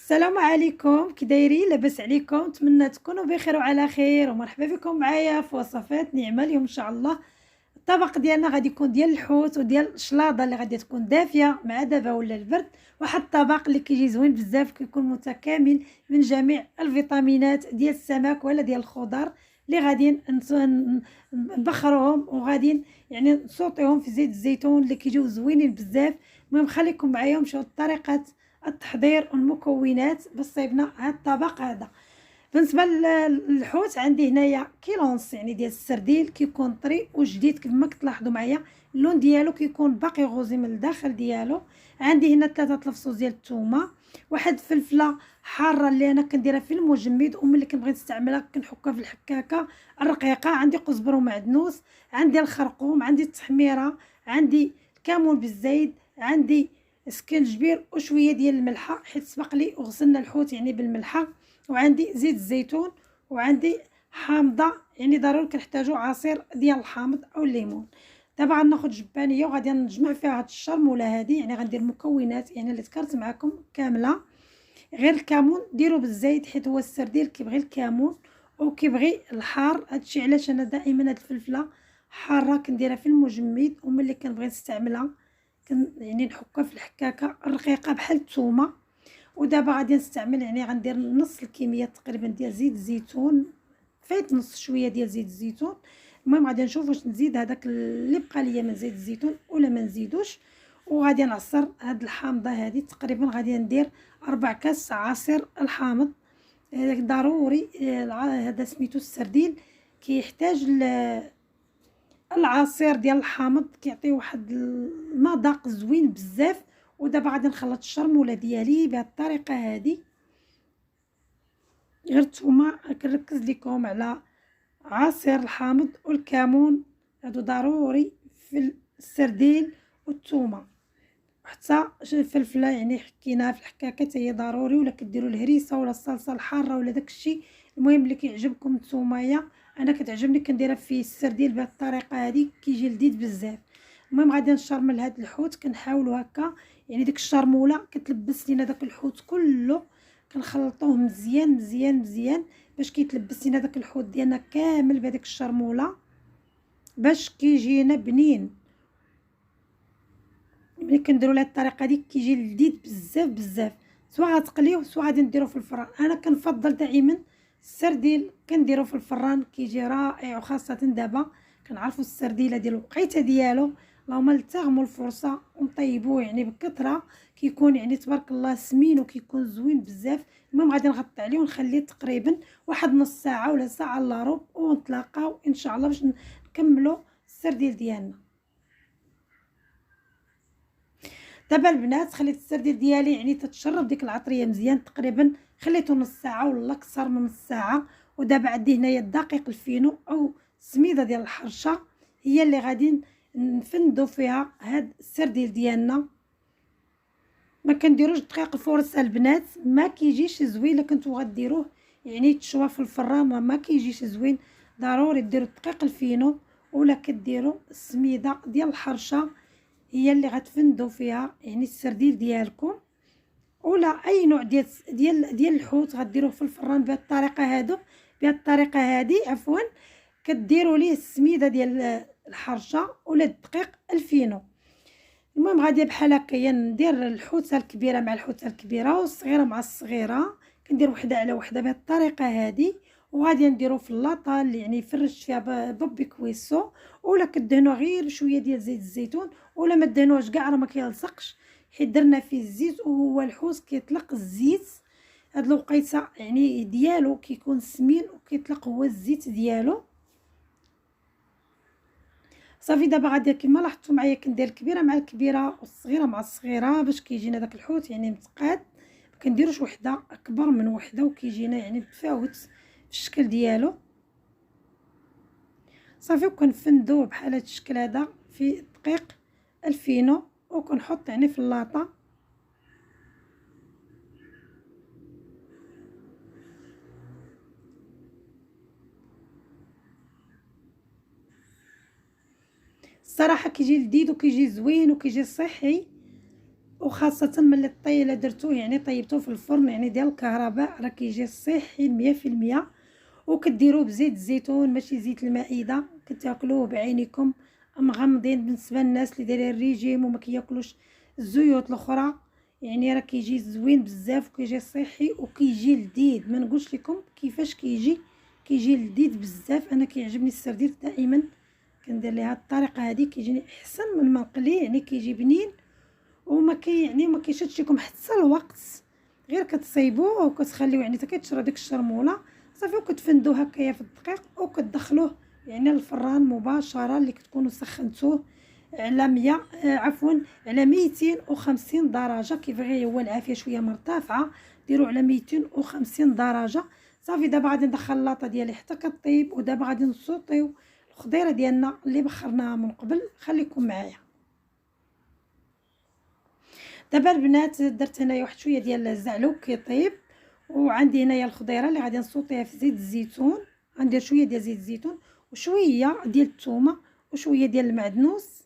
السلام عليكم، كي دايرين؟ لاباس عليكم؟ نتمنى تكونوا بخير وعلى خير، ومرحبا بكم معايا في وصفات نعمه. اليوم ان شاء الله الطبق ديالنا غادي يكون ديال الحوت وديال الشلاضه اللي غادي تكون دافيه مع دابا ولا البرد. واحد الطبق اللي كيجي زوين بزاف، كيكون متكامل من جميع الفيتامينات ديال السمك ولا ديال الخضر اللي غادي نبخروهم وغادي يعني نسوطيهم في زيت الزيتون اللي كيجيو زوينين بزاف. المهم خليكم معايا ونمشيو لطريقه التحضير والمكونات باش صايبنا هذا الطبق هذا. بالنسبه للحوت عندي هنايا كيلو ونص يعني ديال السرديل، كيكون طري وجديد كيف ما كتلاحظوا معايا. اللون ديالو كيكون باقي غوزي من الداخل ديالو. عندي هنا 3 الفصوص ديال الثومه، واحد فلفله حاره اللي انا كنديرها في المجمد، وملي كنبغي نستعملها كنحكها في الحكاكه الرقيقه. عندي قزبر ومعدنوس، عندي الخرقوم، عندي التحميره، عندي الكمون بالزيت، عندي سكنجبير وشويه ديال الملحه حيت سبق لي وغسلنا الحوت يعني بالملحه، وعندي زيت الزيتون، وعندي حامضه يعني ضروري كنحتاجو عصير ديال الحامض او الليمون. دابا غناخد جبانيه وغادي نجمع فيها هاد الشرموله هادي، يعني غندير مكونات يعني اللي ذكرت معكم كامله. غير الكمون ديروا بالزيت حيت هو السرديل كيبغي الكمون وكيبغي الحار. هادشي علاش انا دائما هاد الفلفله حاره كنديرها في المجمد، وملي كنبغي نستعملها يعني نحكها في الحكاكه الرقيقه بحال الثومه. ودابا غادي نستعمل يعني غندير نص الكميه تقريبا ديال زيت الزيتون، فايت نص شويه ديال زيت الزيتون. المهم غادي نشوف واش نزيد هذاك اللي بقى ليا من زيت الزيتون ولا ما نزيدوش. وغادي نعصر هاد الحامضه هذه، تقريبا غادي ندير 4 كاس عصير الحامض. ضروري هذا سميتو السرديل كيحتاج العصير ديال الحامض، كيعطي واحد المذاق زوين بزاف. ودابا غادي نخلط الشرموله ديالي بهذه الطريقه هذه. غير نتوما كنركز لكم على عصير الحامض والكمون، هادو ضروري في السرديل والثومه. حتى الفلفله يعني حكيناها في الحكاكه حتى هي ضروري، ولا كديروا الهريسه ولا الصلصه الحاره ولا داكشي. المهم اللي كيعجبكم نتومايا. انا كتعجبني كنديرها في السرديل بهذه الطريقه هذه، كيجي لذيذ بزاف. المهم غادي نشرمل هاد الحوت، كنحاولوا هكا يعني ديك الشرموله كتلبس لينا داك الحوت كله. كنخلطوه مزيان مزيان مزيان باش كيتلبس لينا داك الحوت ديالنا كامل بهذيك الشرموله باش كيجينا بنين. ملي كنديروا لهاد الطريقه دي كيجي لذيذ بزاف بزاف. سواء غتقليوه سواء غادي نديروه في الفران، انا كنفضل دائما السرديل كنديروه في الفران كيجي رائع. وخاصه دابا كنعرفوا السرديله ديال الوقيته ديالو، اللهم نلتغموا الفرصه ونطيبوه يعني بكثره. كيكون يعني تبارك الله سمين وكيكون زوين بزاف. المهم غادي نغطي عليه ونخليه تقريبا واحد نص ساعه ولا ساعه الا ربع، ونتلاقاو ان شاء الله باش نكملوا السرديل ديالنا. دابا البنات خليت السرديل ديالي يعني تتشرب ديك العطريه مزيان، تقريبا خليته نص ساعه ولا اكثر من نص ساعه. ودابا عندي هنايا الدقيق الفينو او السميده ديال الحرشه، هي اللي غادي نفندو فيها هاد السرديل ديالنا. ما كنديروش دقيق الفورصه البنات، ما كيجيش زوين. الا كنتو غديروه يعني تشوا في الفران ما كيجيش زوين. ضروري ديروا الدقيق الفينو ولا كديروا السميده ديال الحرشه، هي اللي غتفندوا فيها يعني السرديل ديالكم. ولا اي نوع ديال الحوت غديروه في الفران بهذه الطريقه بهذه الطريقه هذه عفوا. كديروا ليه السميده ديال الحرشه ولا الدقيق الفينو. المهم غادي بحال هكايا ندير الحوته الكبيره مع الحوته الكبيره والصغيره مع الصغيره. كندير وحده على وحده بهذه الطريقه هذه. وغادي نديرو في اللاطه اللي يعني فرشت فيها بوبي كويسو، ولا كدهنوا غير بشويه ديال زيت الزيتون، ولا ما دهنوش كاع راه ما كيلصقش حيت درنا فيه الزيت وهو الحوت كيطلق الزيت. هاد الوقيته يعني ديالو كيكون سمين وكيطلق هو الزيت ديالو. صافي دابا غادي كما لاحظتوا معايا كندير الكبيره مع الكبيره والصغيره مع الصغيره باش كيجينا داك الحوت يعني متقاد. ما كنديروش وحده اكبر من وحده وكيجينا يعني متفاوت في الشكل ديالو. صافي وكنفندوه بحال هاد الشكل هذا في الدقيق الفينو وكنحط يعني في اللاطه. الصراحه كيجي لذيذ وكيجي زوين وكيجي صحي. وخاصه ملي الا درتوه يعني طيبتوه في الفرن يعني ديال الكهرباء راه كيجي صحي 100%. وكديروه بزيت الزيتون ماشي زيت المائده، كتاكلوه بعينيكم مغمضين. بالنسبه للناس اللي دايرين الريجيم وما كياكلوش الزيوت الاخرى يعني راه كيجي زوين بزاف وكيجي صحي وكيجي لذيذ. ما نقولش لكم كيفاش كيجي لذيذ بزاف. انا كيعجبني السردير دائما كندير ليها الطريقه هذه، كيجيني احسن من ما نقليه يعني كيجي بنين وما يعني ما كيشدش لكم حتى الوقت. غير كتصايبوه وكتخليوه يعني حتى كيتشرب ديك الشرموله صافي وكتفندوه هكايا في الدقيق وكتدخلوه يعني الفران مباشره اللي كتكونوا سخنتوه على 100 عفوا على 250 درجه. كيف غير هو العافيه شويه مرتفعه ديروا على 250 درجه. صافي دابا غادي ندخل اللاطه ديالي حتى كطيب، ودابا غادي نسوطيو الخضيره ديالنا اللي بخرناها من قبل. خليكم معايا. دابا البنات درت هنايا واحد شويه ديال الزعلوك كيطيب، وعندي هنايا الخضيره اللي غادي نسوطيها في زيت الزيتون. غندير شويه ديال زيت الزيتون وشويه ديال الثومه وشويه ديال المعدنوس،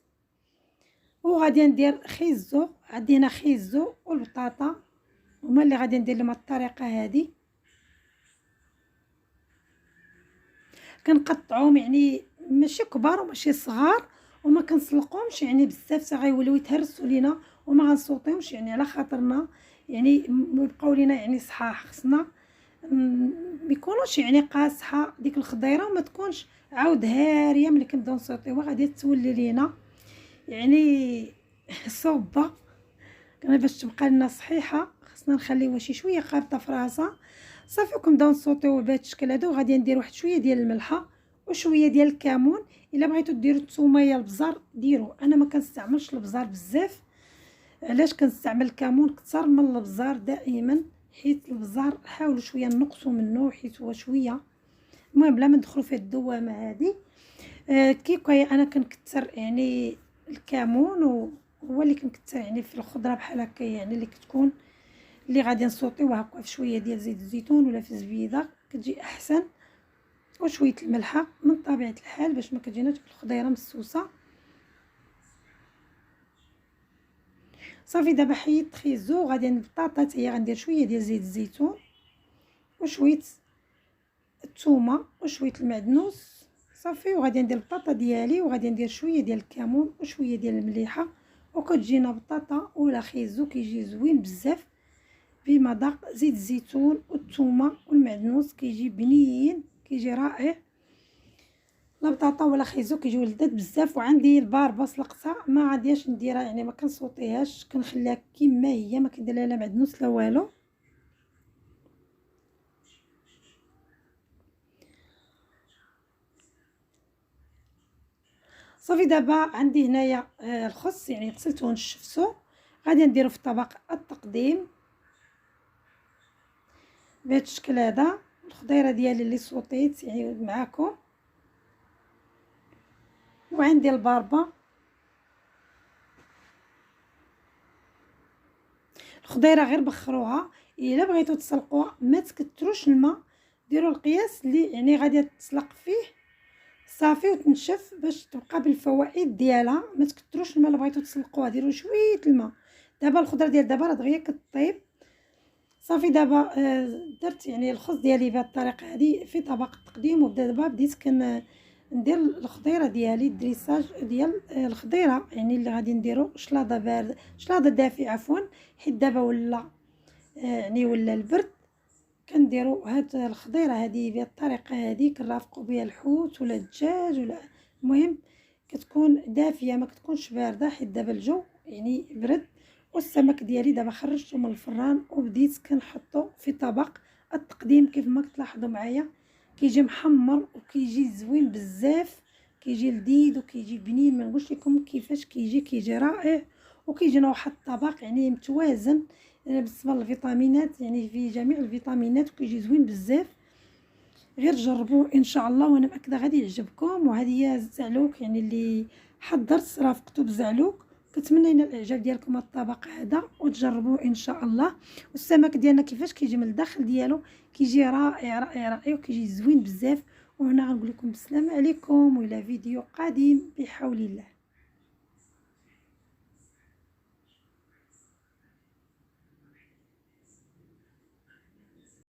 وغادي ندير خيزو. عندي هنا خيزو والبطاطا هما اللي غادي ندير لهم الطريقه هذه. كنقطعوهم يعني ماشي كبار وماشي صغار وما كنسلقوهمش يعني بزاف حتى غيوليو يتهرسوا لينا، وما غنسوطيهمش يعني على خاطرنا يعني يبقاو لينا يعني صحاح. خصنا ميكونوش يعني قاصحه ديك الخضيره وما تكونش عاود هاريه. ملي كنبداو نسوطيوها غادي تولي لينا يعني صوبه. كنا باش تبقى لنا صحيحه خصنا نخليوها شي شويه خابطه في راسها. صافي وكنبداو نسوطيو بهذا الشكل هذا. وغادي ندير واحد شويه ديال الملحه وشويه ديال الكمون. الا بغيتو ديروا الثوميه البزار ديروا، انا ما كنستعملش البزار بزاف. علاش كنستعمل الكمون كثر من البزار دائما؟ حيت البزار حاولوا شويه نقصوا منه حيت هو شويه. المهم بلا ما ندخلوا في الدوامه هذه. كيكايا انا كنكثر يعني الكمون هو اللي كنكثر يعني في الخضره بحال هكا يعني اللي كتكون اللي غادي نسوطيوها هكا في شويه ديال زيت الزيتون ولا في الزبيده كتجي احسن، وشويه الملحه من طبيعه الحال باش ما كتجيناش الخضيره مسوسه. صافي دابا حيدت خيزو. غادي البطاطا هي غندير شويه ديال زيت الزيتون وشويه الثومه وشويه المعدنوس. صافي وغادي ندير البطاطا ديالي وغادي ندير شويه ديال الكمون وشويه ديال المليحه وكتجينا بطاطا ولا خيزو كيجي زوين بزاف بمذاق زيت الزيتون والثومه والمعدنوس. كيجي بنين كيجي رائع. لا بطاطا ولا خيزو كيجيو لذاذ بزاف. وعندي الباربه سلقتها ما غادياش نديرها يعني ما كنسوطيهاش، كنخليها كما هي ما كندير لها لا معدنوس لا والو. صافي دابا عندي هنايا الخس يعني غسلته ونشفتو. غادي نديرو في طبق التقديم بهذا الشكل هذا. الخضيره ديالي اللي سوطيت يعني معاكم، وعندي الباربه. الخضيره غير بخروها. الا بغيتو تسلقوها ما تكثروش الماء، ديروا القياس اللي يعني غادي تسلق فيه صافي وتنشف باش تبقى بالفوائد ديالها. ما تكثروش الماء. الا بغيتو تسلقوها ديروا شويه الماء. دابا الخضره ديال دابا راه دغيا كطيب. صافي دابا درت يعني الخص ديالي بهذه الطريقه هذه في طبق التقديم. وبدا دابا بديت ندير الخضيره ديالي الدريساج ديال الخضيره يعني اللي غادي نديرو شلاضه بارده شلاضه دافئه عفوا حيت دابا ولا يعني ولا البرد. كنديرو هاد الخضيره هذه بهذه الطريقه هذه كنرافقوا بها الحوت ولا الدجاج ولا المهم كتكون دافيه ما كتكونش بارده حيت دابا الجو يعني برد. والسمك ديالي دابا خرجته من الفران وبديت كنحطو في طبق التقديم. كيف ما كتلاحظوا معايا كيجي محمر وكيجي زوين بزاف، كيجي لذيذ وكيجي بنين. ما نقولش لكم كيفاش كيجي رائع. وكيجينا واحد الطبق يعني متوازن بالنسبه للفيتامينات يعني فيه جميع الفيتامينات وكيجي زوين بزاف. غير جربوه ان شاء الله وانا مأكده غادي يعجبكم. وهذه هي الزعلوك يعني اللي حضرت رافقته بزعلوك. كنتمنى ينال الاعجاب ديالكم الطبق هذا وتجربوه ان شاء الله. والسمك ديالنا كيفاش كيجي من الداخل ديالو كيجي رائع رائع رائع وكيجي زوين بزاف. وهنا غنقول لكم بالسلامه عليكم والى فيديو قادم بحول الله.